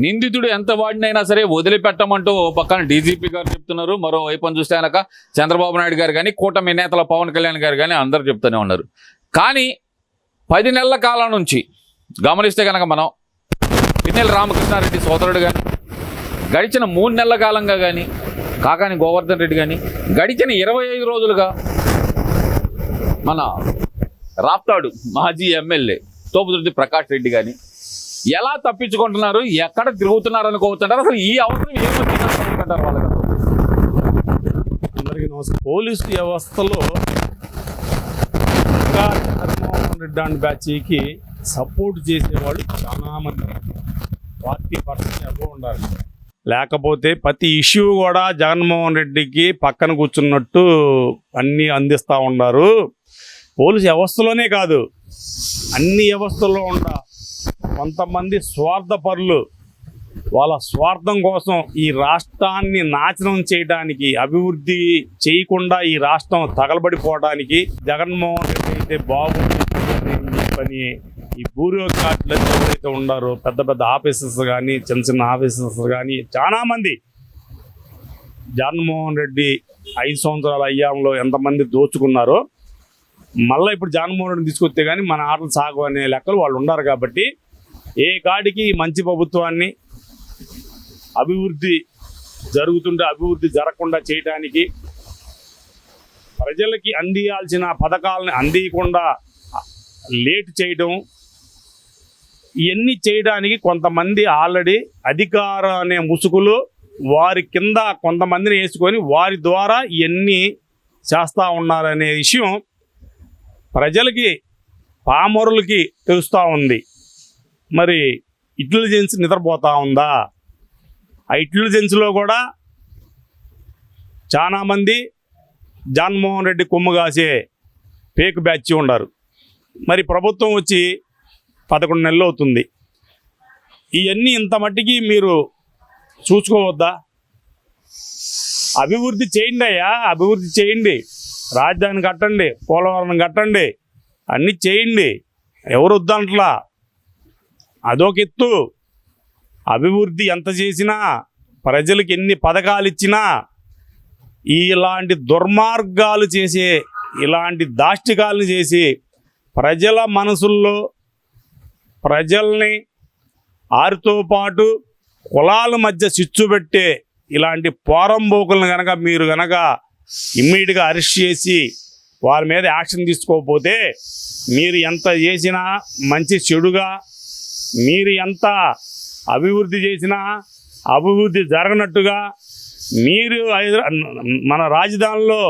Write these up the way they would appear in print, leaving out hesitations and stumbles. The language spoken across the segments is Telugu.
నిందితుడు ఎంత వాడినైనా సరే వదిలిపెట్టమంటూ ఓ పక్కన డీజీపీ గారు చెప్తున్నారు, మరో వైపు చూస్తే కనుక చంద్రబాబు నాయుడు గారు కానీ కూటమి నేతల పవన్ కళ్యాణ్ గారు కానీ అందరూ చెప్తూనే ఉన్నారు. కానీ 10 నెలల కాలం నుంచి గమనిస్తే కనుక మనం పిన్నెల రామకృష్ణారెడ్డి సోదరుడు కానీ, గడిచిన 3 నెలల కాలంగా కానీ కాకాని గోవర్ధన్ రెడ్డి కానీ, గడిచిన 25 రోజులుగా మన రాప్తాడు మాజీ ఎమ్మెల్యే తోపుదుర్తి ప్రకాష్ రెడ్డి కానీ ఎలా తప్పించుకుంటున్నారు, ఎక్కడ తిరుగుతున్నారు అనుకోవచ్చుంటారు. అసలు ఈ అవసరం ఏమొచ్చిందంటారు వాళ్ళకి? అందరికీ నమస్కారం. పోలీసు వ్యవస్థలో జగన్మోహన్ రెడ్డి అండ్ బ్యాచ్కి సపోర్ట్ చేసేవాళ్ళు చాలామంది 40% అబోవ్ ఉండాలి. లేకపోతే ప్రతి ఇష్యూ కూడా జగన్మోహన్ రెడ్డికి పక్కన కూర్చున్నట్టు అన్నీ అందిస్తూ ఉన్నారు. పోలీసు వ్యవస్థలోనే కాదు, అన్ని వ్యవస్థల్లో కొంతమంది స్వార్థపరులు వాళ్ళ స్వార్థం కోసం ఈ రాష్ట్రాన్ని నాశనం చేయడానికి, అభివృద్ధి చేయకుండా ఈ రాష్ట్రం తగలబడిపోవడానికి జగన్మోహన్ రెడ్డి అయితే బాగుంటుందని చెప్పని ఈ బ్యూరోక్రాట్లు ఎవరైతే ఉన్నారో, పెద్ద పెద్ద ఆఫీసర్స్ కానీ, చిన్న చిన్న ఆఫీసర్స్ కానీ చాలామంది జగన్మోహన్ రెడ్డి 5 సంవత్సరాల అయ్యాంలో ఎంతమంది దోచుకున్నారో మళ్ళీ ఇప్పుడు జగన్మోహన్ రెడ్డిని తీసుకొస్తే కానీ మన ఆటలు సాగు అనే లెక్కలు వాళ్ళు ఉన్నారు. కాబట్టి ఏ కాడికి మంచి ప్రభుత్వాన్ని అభివృద్ధి జరుగుతుంటే అభివృద్ధి జరగకుండా చేయడానికి, ప్రజలకి అందియాల్సిన పథకాలను అందియకుండా లేట్ చేయడం, ఇవన్నీ చేయడానికి కొంతమంది ఆల్రెడీ అధికారం అనే ముసుగులు వారి కింద కొంతమందిని వేసుకొని వారి ద్వారా ఇవన్నీ చేస్తూ ఉన్నారనే విషయం ప్రజలకి, పామరులకి తెలుస్తూ ఉంది. మరి ఇంటెలిజెన్స్ నిద్రపోతూ ఉందా? ఆ ఇంటెలిజెన్స్లో కూడా చాలామంది జగన్మోహన్ రెడ్డి కొమ్ము కాసే ఫేక్ బ్యాచ్ ఉన్నారు. మరి ప్రభుత్వం వచ్చి 11 నెలలు అవుతుంది. ఇవన్నీ ఇంత మట్టికి మీరు చూసుకోవద్దా? అభివృద్ధి చేయండి అయ్యా, అభివృద్ధి చేయండి. రాజధాని కట్టండి, పోలవరం కట్టండి, అన్నీ చేయండి, ఎవరు వద్దంట్లా. అదొక ఎత్తు. అభివృద్ధి ఎంత చేసినా, ప్రజలకు ఎన్ని పథకాలు ఇచ్చినా, ఇలాంటి దుర్మార్గాలు చేసే, ఇలాంటి దాష్టికాలను చేసి ప్రజల మనసుల్లో ప్రజల్ని ఆరితో పాటు కులాల మధ్య చిచ్చు పెట్టే ఇలాంటి పోరంబోకులను కనుక మీరు కనుక ఇమ్మీడియట్గా అరెస్ట్ చేసి వారి మీద యాక్షన్ తీసుకోకపోతే, మీరు ఎంత చేసినా మంచి చెడుగా, మీరు ఎంత అభివృద్ధి చేసినా అభివృద్ధి జరగనట్టుగా, మీరు మన రాజధానిలో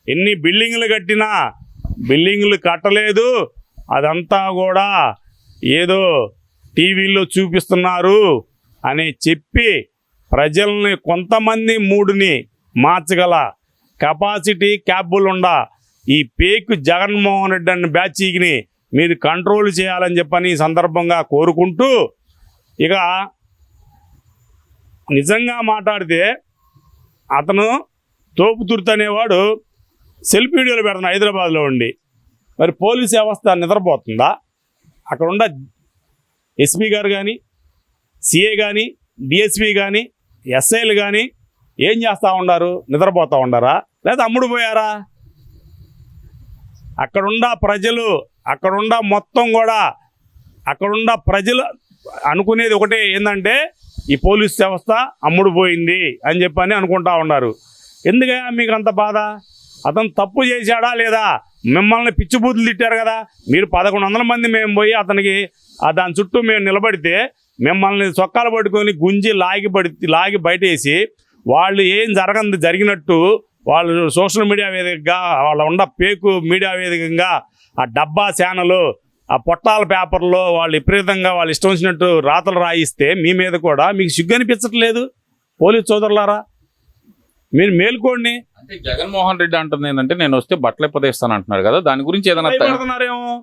ఎన్ని బిల్డింగులు కట్టినా బిల్డింగులు కట్టలేదు, అదంతా కూడా ఏదో టీవీల్లో చూపిస్తున్నారు అని చెప్పి ప్రజల్ని కొంతమంది మూడుని మార్చగల కెపాసిటీ క్యాపబుల్ ఉండ ఈ పేక్ జగన్మోహన్ రెడ్డి అన్న బ్యాచీని మీరు కంట్రోల్ చేయాలని చెప్పని ఈ సందర్భంగా కోరుకుంటూ, ఇక నిజంగా మాట్లాడితే అతను తోపుతుర్తి అనేవాడు సెల్ఫీ వీడియోలు పెడుతున్నాడు హైదరాబాద్లో ఉండి. మరి పోలీస్ వ్యవస్థ నిద్రపోతుందా? అక్కడ ఉన్న ఎస్పీ గారు కానీ, సిఐ కానీ, డిఎస్పీ కానీ, ఎస్ఐలు కానీ ఏం చేస్తూ ఉన్నారు? నిద్రపోతూ ఉండారా లేదా అమ్ముడు పోయారా? అక్కడున్న ప్రజలు, అక్కడున్న మొత్తం కూడా అక్కడున్న ప్రజలు అనుకునేది ఒకటే, ఏంటంటే ఈ పోలీస్ వ్యవస్థ అమ్ముడు పోయింది అని చెప్పని అనుకుంటా ఉన్నారు. ఎందుకయ్యా మీకు అంత బాధ? అతను తప్పు చేశాడా లేదా? మిమ్మల్ని పిచ్చిబూతులు తిట్టారు కదా, మీరు 1100 మంది మేము పోయి అతనికి దాని చుట్టూ మేము నిలబడితే మిమ్మల్ని చొక్కాలు పట్టుకొని గుంజి లాగి బయటేసి వాళ్ళు ఏం జరిగినట్టు వాళ్ళు సోషల్ మీడియా వేదికగా, వాళ్ళ ఉన్న పేకు మీడియా వేదికగా ఆ డబ్బా ఛానలు, ఆ పొట్టాల పేపర్లో వాళ్ళు విపరీతంగా వాళ్ళు ఇష్టం వచ్చినట్టు రాతలు రాయిస్తే మీ మీద కూడా మీకు సిగ్గు అనిపించట్లేదు? పోలీసు సోదరులారా, మీరు మేల్కోండి. అంటే జగన్మోహన్ రెడ్డి అంటుంది ఏంటంటే నేను వస్తే బట్టలు ఎప్పదేస్తాను అంటున్నారు కదా, దాని గురించి ఏదైనా భయపడుతున్నారేమో.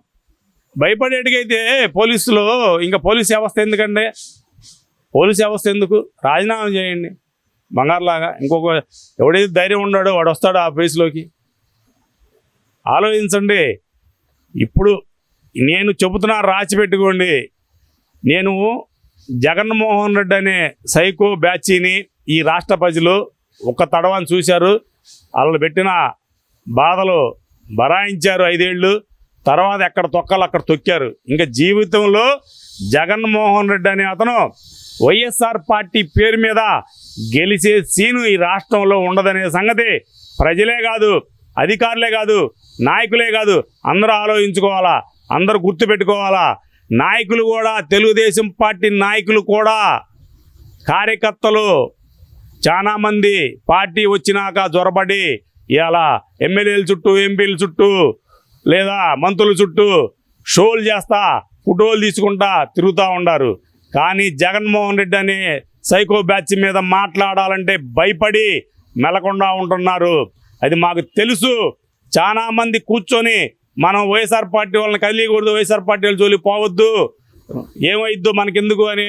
భయపడేటికైతే పోలీసులు, ఇంకా పోలీస్ వ్యవస్థ ఎందుకండి? పోలీస్ వ్యవస్థ ఎందుకు? రాజీనామా చేయండి బంగారులాగా. ఇంకొక ఎవడైతే ధైర్యం ఉన్నాడో వాడు వస్తాడు ఆ ప్లేస్లోకి. ఆలోచించండి. ఇప్పుడు నేను చెబుతున్నా, రాసి పెట్టుకోండి. నేను జగన్మోహన్ రెడ్డి అనే సైకో బ్యాచీని ఈ రాష్ట్ర ప్రజలు ఒక్క తడవని చూశారు. వాళ్ళు పెట్టిన బాధలు బరాయించారు 5 ఏళ్ళు. తర్వాత ఎక్కడ తొక్కాలి అక్కడ తొక్కారు. ఇంకా జీవితంలో జగన్మోహన్ రెడ్డి అనే అతను వైఎస్ఆర్ పార్టీ పేరు మీద గెలిచే సీను ఈ రాష్ట్రంలో ఉండదనే సంగతి ప్రజలే కాదు, అధికారులే కాదు, నాయకులే కాదు, అందరూ ఆలోచించుకోవాలా, అందరూ గుర్తుపెట్టుకోవాలా. నాయకులు కూడా, తెలుగుదేశం పార్టీ నాయకులు కూడా, కార్యకర్తలు చాలామంది పార్టీ వచ్చినాక జ్వరపడి ఇలా ఎమ్మెల్యేల చుట్టూ, ఎంపీల చుట్టూ లేదా మంత్రుల చుట్టూ షోలు చేస్తా, ఫోటోలు తీసుకుంటా తిరుగుతూ ఉన్నారు. కానీ జగన్మోహన్ రెడ్డి అనే సైకో బ్యాచ్ మీద మాట్లాడాలంటే భయపడి మెలకుండా ఉంటున్నారు. అది మాకు తెలుసు. చాలామంది కూర్చొని మనం వైఎస్ఆర్ పార్టీ వాళ్ళని కదిలియకూడదు, వైఎస్ఆర్ పార్టీ వాళ్ళ జోలికి పోవద్దు, ఏమైద్దో మనకెందుకు అనే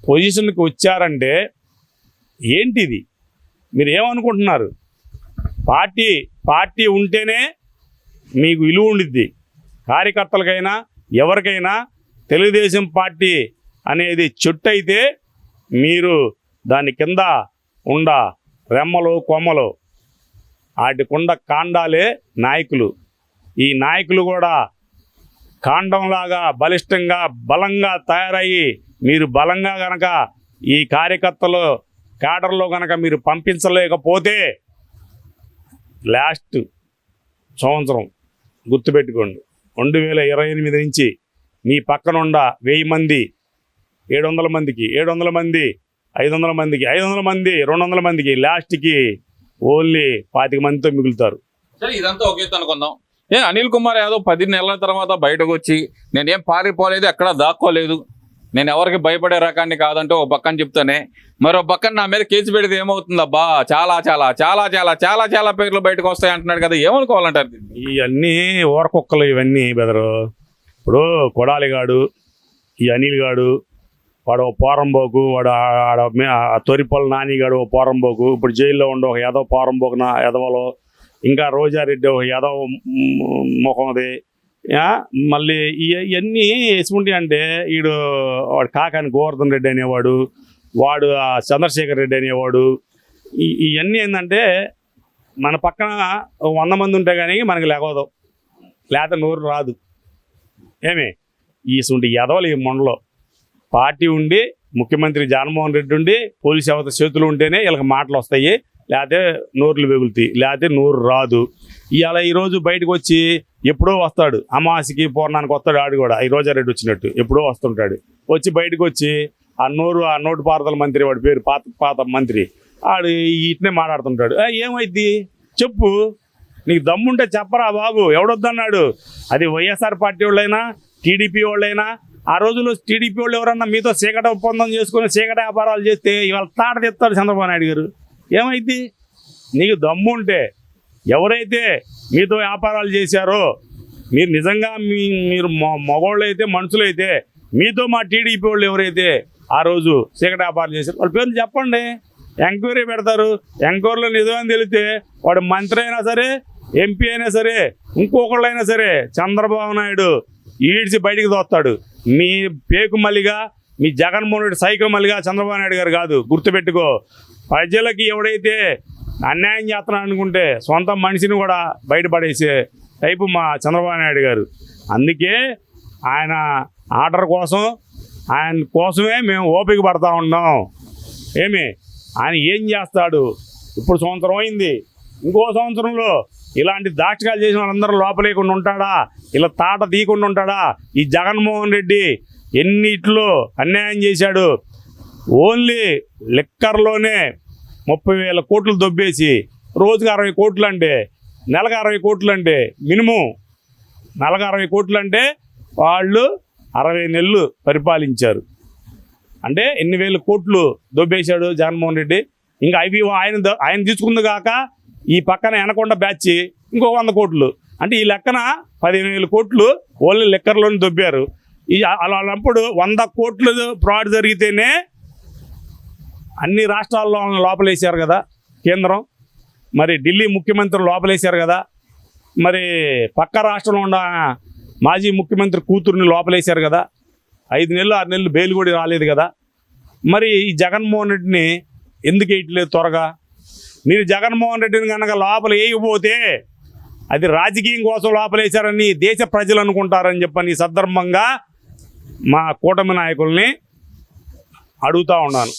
పొజిషన్కి వచ్చారంటే ఏంటిది? మీరు ఏమనుకుంటున్నారు? పార్టీ ఉంటేనే మీకు విలువ ఉండిద్ది. కార్యకర్తలకైనా ఎవరికైనా తెలుగుదేశం పార్టీ అనేది చెట్టు అయితే మీరు దాని కింద ఉండ రెమ్మలు, కొమ్మలు, వాటికుండ కాండాలే నాయకులు. ఈ నాయకులు కూడా కాండంలాగా బలిష్టంగా బలంగా తయారయ్యి మీరు బలంగా గనక ఈ కార్యకర్తలు క్యాడర్లో గనక మీరు పంపించలేకపోతే లాస్ట్ సంవత్సరం గుర్తుపెట్టుకోండి, 2028 నుంచి మీ పక్కనుండ 1000 మంది 700 మందికి, 700 మంది 500 మందికి, 500 మంది 200 మందికి, లాస్ట్కి ఓన్లీ 25 మందితో మిగులుతారు. సరే, ఇదంతా ఒకే అనుకుందాం. అనిల్ కుమార్ యాదవ్ 10 నెలల తర్వాత బయటకు వచ్చి నేనేం పారిపోలేదు, ఎక్కడా దాక్కోలేదు, నేను ఎవరికి భయపడే రకాన్ని కాదంటే ఒక పక్కన చెప్తానే, మరో పక్కన నా మీద కేసు పెడితే ఏమవుతుందబ్బా, చాలా చాలా చాలా చాలా చాలా చాలా పేర్లు బయటకు వస్తాయి అంటున్నాడు కదా, ఏమనుకోవాలంటారు? ఇవన్నీ ఓరకొక్కలు ఇవన్నీ బెదరు. ఇప్పుడు కొడాలిగాడు, ఈ అనిల్ గాడు, వాడు పోరంబోకు, వాడు తొరిపల్లి నానిగాడు ఓ పోరంబోకు, ఇప్పుడు జైల్లో ఉండే ఒక యాదవ్ పోరంబోకు నా యాదవలో, ఇంకా రోజారెడ్డి ఒక యాదవ్ ముఖంది. మళ్ళీ ఇవన్నీ ఎసుకుంటే అంటే వాడు కాకాని గోవర్ధన్ రెడ్డి అనేవాడు, వాడు చంద్రశేఖర్ రెడ్డి అనేవాడు. ఇవన్నీ ఏంటంటే మన పక్కన 100 మంది ఉంటే కానీ మనకి లేకవదు, లేకపోతే నోరు రాదు. ఏమి ఇసుంటి ఎదవలు ఈ మొండలో పార్టీ ఉండి, ముఖ్యమంత్రి జగన్మోహన్ రెడ్డి ఉండి, పోలీసు వ్యవస్థ చేతులు ఉంటేనే వీళ్ళకి మాటలు వస్తాయి, లేకపోతే నోర్లు వెగులుతాయి, లేకపోతే నోరు రాదు. ఇవాళ ఈరోజు బయటకు వచ్చి ఎప్పుడో వస్తాడు, అమావాస్యకి పూర్ణానికి వస్తాడు. ఆడు కూడా ఈ రోజారెడ్డి వచ్చినట్టు ఎప్పుడో వస్తుంటాడు. వచ్చి బయటకు వచ్చి ఆ నోటు పారుదల మంత్రి, వాడి పేరు పాత మంత్రి, ఆడు ఇట్నే మాట్లాడుతుంటాడు. ఏమైద్ది చెప్పు, నీకు దమ్ముంటే చెప్పరా బాబు, ఎవడొద్దన్నాడు? అది వైఎస్ఆర్ పార్టీ వాళ్ళైనా, టీడీపీ వాళ్ళైనా. ఆ రోజుల్లో టీడీపీ వాళ్ళు ఎవరన్నా మీతో చీకట ఒప్పందం చేసుకొని చీకట వ్యాపారాలు చేస్తే ఇవాళ తాట తెస్తాడు చంద్రబాబు నాయుడు గారు. ఏమైంది? నీకు దమ్ముంటే ఎవరైతే మీతో వ్యాపారాలు చేశారో, మీరు నిజంగా మీరు మగవాళ్ళు అయితే, మనుషులైతే, మీతో మా టీడీపీ వాళ్ళు ఎవరైతే ఆ రోజు చీకట వ్యాపారాలు చేశారు వాళ్ళ పేర్లు చెప్పండి, ఎంక్వైరీ పెడతారు. ఎంక్వైరీలో నిజమని తెలిస్తే వాడు మంత్రి అయినా సరే, ఎంపీ అయినా సరే, ఇంకొకళ్ళైనా సరే చంద్రబాబు నాయుడు ఈడ్చి బయటికి తోస్తాడు. మీ పేకు మల్లిగా, మీ జగన్మోహన్ రెడ్డి సైకో మల్లిగా చంద్రబాబు నాయుడు గారు కాదు. గుర్తుపెట్టుకో, ప్రజలకి ఎవడైతే అన్యాయం చేస్తున్నాడు అనుకుంటే సొంత మనిషిని కూడా బయటపడేసే టైపు మా చంద్రబాబు నాయుడు గారు. అందుకే ఆయన ఆర్డర్ కోసం, ఆయన కోసమే మేము ఓపిక పడతా ఉన్నాం. ఆయన ఏం చేస్తాడు? ఇప్పుడు సంవత్సరం అయింది, ఇంకో సంవత్సరంలో ఇలాంటి దాష్టికాలు చేసిన వాళ్ళందరూ లోపలేకుండా ఉంటాడా? ఇలా తాట తీయకుండా ఉంటాడా? ఈ జగన్మోహన్ రెడ్డి ఎన్నిట్లో అన్యాయం చేశాడు. ఓన్లీ లిక్కర్లోనే 30,000 కోట్లు దొబ్బేసి రోజుకి 60 కోట్లు అంటే, నెలకు 60 కోట్లు అంటే, మినిమం నెలకు 60 కోట్లు అంటే వాళ్ళు 60 నెలలు పరిపాలించారు. అంటే ఎన్ని వేల కోట్లు దొబ్బేశాడు జగన్మోహన్ రెడ్డి. ఇంకా అవి ఆయన తీసుకుంది కాక ఈ పక్కన ఎనకొండ బ్యాచ్ ఇంకో 100 కోట్లు. అంటే ఈ లెక్కన 15,000 కోట్లు ఓన్లీ లెక్కర్లోనే దొబ్బారు. అలాంటప్పుడు 100 కోట్లు ఫ్రాడ్ జరిగితేనే అన్ని రాష్ట్రాల్లో లోపలేశారు కదా కేంద్రం, మరి ఢిల్లీ ముఖ్యమంత్రి లోపలేశారు కదా, మరి పక్క రాష్ట్రంలో ఉన్న మాజీ ముఖ్యమంత్రి కూతుర్ని లోపలేశారు కదా. 5 నెలలు 6 నెలలు బెయిల్ కూడా రాలేదు కదా. మరి ఈ జగన్మోహన్ రెడ్డిని ఎందుకు వేయట్లేదు త్వరగా? మీరు జగన్మోహన్ రెడ్డిని కనుక లోపల వేయకపోతే అది రాజకీయం కోసం లోపలేశారని దేశ ప్రజలు అనుకుంటారని చెప్పని ఈ సందర్భంగా మా కూటమి నాయకుల్ని అడుగుతూ ఉన్నాను.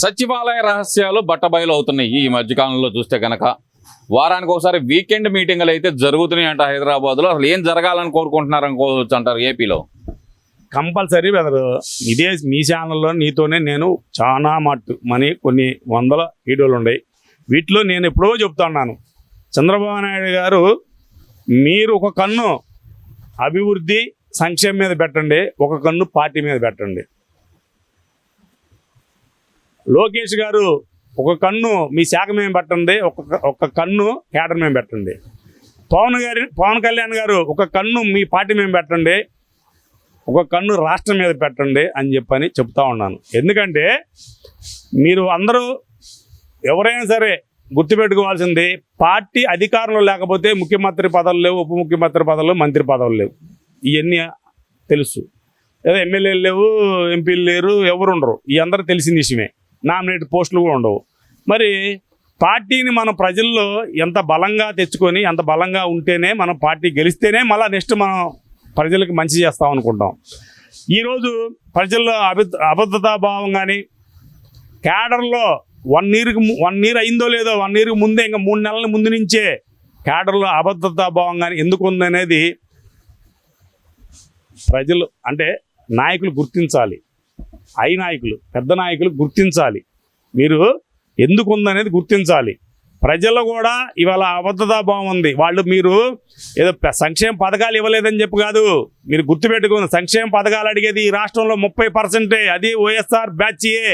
సచివాలయ రహస్యాలు బట్టబయలు అవుతున్నాయి ఈ మధ్యకాలంలో చూస్తే కనుక. వారానికి ఒకసారి వీకెండ్ మీటింగ్లు అయితే జరుగుతున్నాయి అంట హైదరాబాద్లో. అసలు ఏం జరగాలని కోరుకుంటున్నారు అనుకోవచ్చు అంటారు ఏపీలో? కంపల్సరీ బ్రదర్, ఇదే మీ ఛానల్లో నీతోనే నేను చాలా కొన్ని వందల వీడియోలు ఉన్నాయి. వీటిలో నేను ఎప్పుడో చెప్తున్నాను, చంద్రబాబు నాయుడు గారు మీరు ఒక కన్ను అభివృద్ధి సంక్షేమం మీద పెట్టండి, ఒక కన్ను పార్టీ మీద పెట్టండి. లోకేష్ గారు ఒక కన్ను మీ శాఖ మీద పెట్టండి, ఒక కన్ను కేడర్ మీద పెట్టండి. పవన్ కళ్యాణ్ గారు ఒక కన్ను మీ పార్టీ మీద పెట్టండి, ఒక కన్ను రాష్ట్రం మీద పెట్టండి అని చెప్పని చెప్తా ఉన్నాను. ఎందుకంటే మీరు అందరూ ఎవరైనా సరే గుర్తుపెట్టుకోవాల్సింది, పార్టీ అధికారంలో లేకపోతే ముఖ్యమంత్రి పదవులు లేవు, ఉప ముఖ్యమంత్రి పదవులు, మంత్రి పదవులు లేవు. ఇవన్నీ తెలుసు. ఏదో ఎమ్మెల్యేలు లేవు, ఎంపీలు లేరు, ఎవరు ఉండరు. ఈ అందరూ తెలిసిన విషయమే. నామినేట్ పోస్టులు కూడా ఉండవు. మరి పార్టీని మనం ప్రజల్లో ఎంత బలంగా తెచ్చుకొని, ఎంత బలంగా ఉంటేనే మనం పార్టీ గెలిస్తేనే మళ్ళీ నెక్స్ట్ మనం ప్రజలకు మంచి చేస్తాం అనుకుంటాం. ఈరోజు ప్రజల్లో అబద్ధతా భావం కానీ, క్యాడర్లో 1 ఇయర్ అయిందో లేదో, 1 ఇయర్కి ముందే ఇంకా 3 నెలల ముందు నుంచే క్యాడర్లో అబద్ధతా భావం కానీ ఎందుకు ఉందనేది ప్రజలు అంటే నాయకులు గుర్తించాలి. నాయకులు, పెద్ద నాయకులు గుర్తించాలి. మీరు ఎందుకు ఉందనేది గుర్తించాలి. ప్రజల్లో కూడా ఇవాళ అబద్ధతా భావం ఉంది. మీరు ఏదో సంక్షేమ పథకాలు ఇవ్వలేదని చెప్పి కాదు, మీరు గుర్తుపెట్టుకున్న సంక్షేమ పథకాలు అడిగేది ఈ రాష్ట్రంలో 30%. అది వైఎస్ఆర్ బ్యాచ్యే.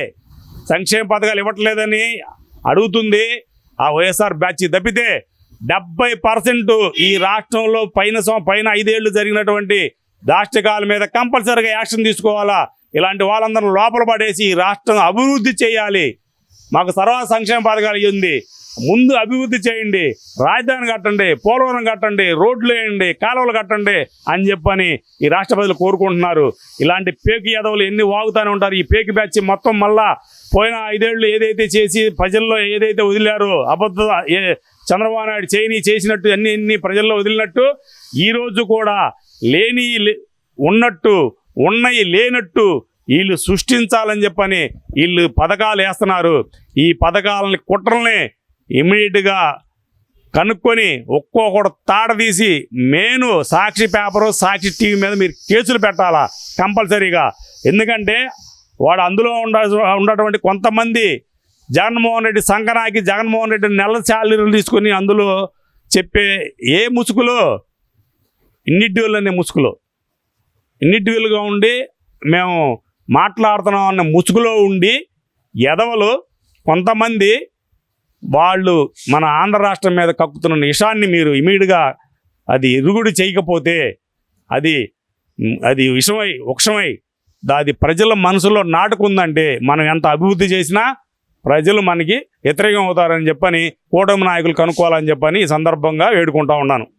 సంక్షేమ పథకాలు ఇవ్వట్లేదని అడుగుతుంది ఆ వైఎస్ఆర్ బ్యాచ్. తప్పితే 70% ఈ రాష్ట్రంలో పైన 5 ఏళ్ళు జరిగినటువంటి దాష్టికాల మీద కంపల్సరీగా యాక్షన్ తీసుకోవాలా. ఇలాంటి వాళ్ళందరూ లోపల పడేసి ఈ రాష్ట్రం అభివృద్ధి చేయాలి. మాకు సర్వ సంక్షేమ పథకాలు ఇవ్వండి, ముందు అభివృద్ధి చేయండి, రాజధాని కట్టండి, పోలవరం కట్టండి, రోడ్లు వేయండి, కాలువలు కట్టండి అని చెప్పని ఈ రాష్ట్ర ప్రజలు కోరుకుంటున్నారు. ఇలాంటి పేకి యాదవులు ఎన్ని వాగుతూనే ఉంటారు. ఈ పేకి బ్యాచ్ మొత్తం మళ్ళా పోయిన 5 ఏళ్ళు ఏదైతే చేసి ప్రజల్లో ఏదైతే వదిలారో చంద్రబాబు నాయుడు చేసినట్టు అన్ని ప్రజల్లో వదిలినట్టు ఈరోజు కూడా ఉన్నట్టు ఉన్నాయి లేనట్టు వీళ్ళు సృష్టించాలని చెప్పని వీళ్ళు పథకాలు వేస్తున్నారు. ఈ పథకాలని కుట్రల్ని ఇమ్మీడియట్గా కనుక్కొని ఒక్కొక్కడు తాడ తీసి మెయిన్ సాక్షి పేపరు, సాక్షి టీవీ మీద మీరు కేసులు పెట్టాలా కంపల్సరీగా. ఎందుకంటే వాడు అందులో ఉన్నటువంటి కొంతమంది జగన్మోహన్ రెడ్డి సంకనాకి జగన్మోహన్ రెడ్డి నెల శాలరీలు తీసుకొని అందులో చెప్పే ముసుగులో ఇండివిజువల్ అనే ముసుగులో ఇండివిజువల్గా ఉండి మేము మాట్లాడుతున్నాం అన్న ముసుగులో ఉండి ఎదవలు కొంతమంది వాళ్ళు మన ఆంధ్ర రాష్ట్రం మీద కక్కుతున్న విషాన్ని మీరు ఇమీడియట్గా అది ఎరుగుడు చేయకపోతే అది వృక్షమై అది ప్రజల మనసులో నాటుకుందంటే మనం ఎంత అభివృద్ధి చేసినా ప్రజలు మనకి వ్యతిరేకం అవుతారని చెప్పని కూటమి నాయకులు కనుక్కోవాలని చెప్పని ఈ సందర్భంగా వేడుకుంటా ఉన్నాను.